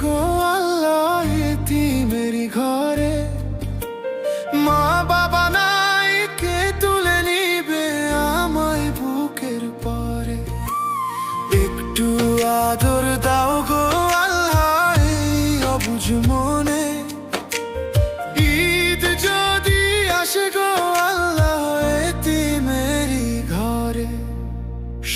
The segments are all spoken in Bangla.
গো আল্লাহ এতিমেরি ঘরে। মা বাবা নাই, কে তুলে নিবে আমায় বুকের পরে। একটু আদর দাও গো আল্লাহ এই অবুঝ মনে। ঈদ যদি আসে গো আল্লাহ এতিমেরি ঘরে।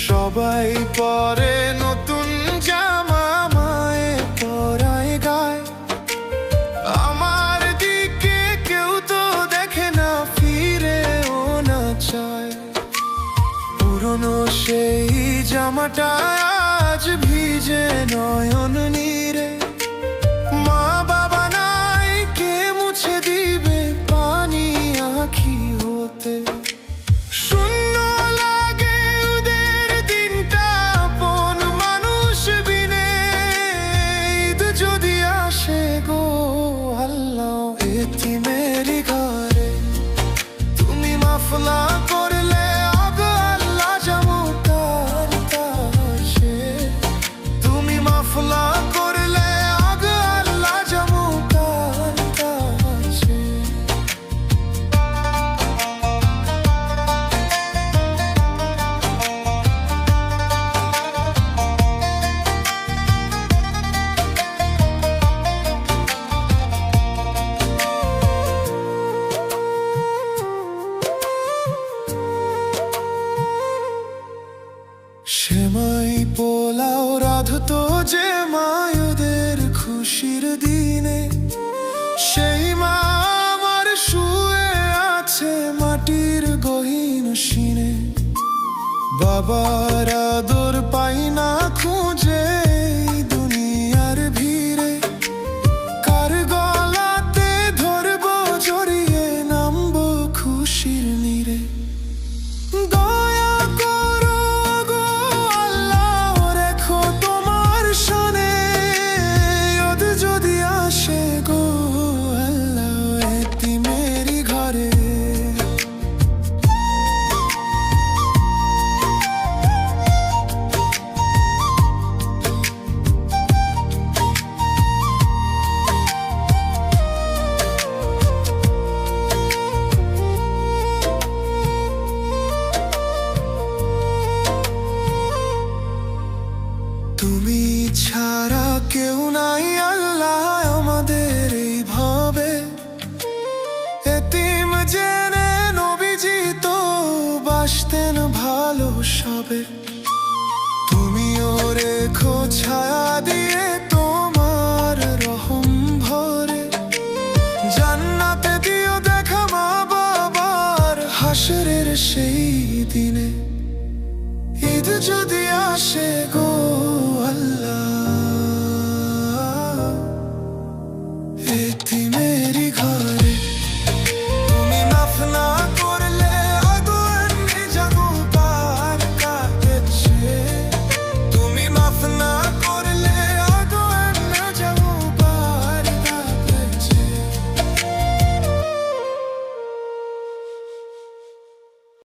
সবাই পরে নতুন জামা, মায়ে পরায় গায়। আমার দিকে কেউ তো দেখে না, ফিরেও না চায়। পুরনো সেই জামাটা আজ ভিজে নয়ন নীরে। মা বাবা নাই, কে মুছে দিবে পানি আঁখি হতে। শূন্য লাগে ওদের দিনটা আপন মানুষ বিনে। ঈদ যদি আসে গো আল্লাহ এতিমেরি ঘরে। তুমি মাফলা করলে আগো আল্লাহ যাবো তার তাসে। তুমি মাফলা করলে আগো আল্লাহ যাবো তার তাসে। সেমাই পোলাও রাধতো যে মায়েদের খুশির দিনে। সেই মা আমার শুয়ে আছে মাটির গহীন সিনে। বাবা